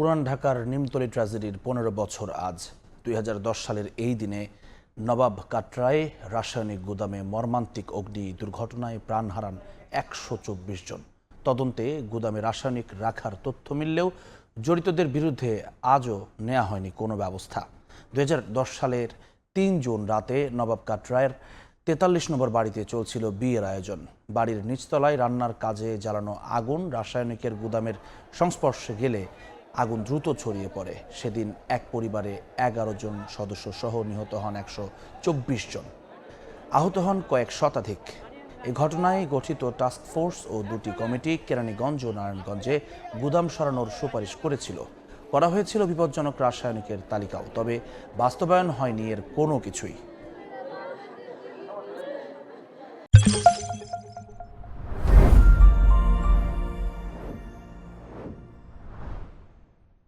পুরান ঢাকার নিমতলী ট্র্যাজেডির ১৫ বছর আজ। ২০১০ সালের এই দিনে নবাব কাটরায় রাসায়নিক গুদামে মর্মান্তিক অগ্নি দুর্ঘটনায় প্রাণ হারান ১২৪ জন। তদন্তে গুদামে রাসায়নিক রাখার তথ্য মিললেও জড়িতদের বিরুদ্ধে আজও নেওয়া হয়নি কোনো ব্যবস্থা। ২০১০ সালের ৩ জুন রাতে নবাব কাটরায়ের ৪৩ নম্বর বাড়িতে চলছিল বিয়ের আয়োজন। বাড়ির নিচতলায় রান্নার কাজে জ্বালানো আগুন রাসায়নিকের গুদামের সংস্পর্শে গেলে আগুন দ্রুত ছড়িয়ে পড়ে। সেদিন এক পরিবারে ১১ জন সদস্য সহ নিহত হন ১২৪ জন, আহত হন কয়েক শতাধিক। এই ঘটনায় গঠিত টাস্ক ফোর্স ও ২টি কমিটি কেরানীগঞ্জ ও নারায়ণগঞ্জে গুদাম সরানোর সুপারিশ করা হয়েছিল বিপজ্জনক রাসায়নিকের তালিকাও, তবে বাস্তবায়ন হয়নি এর কোনো কিছুই।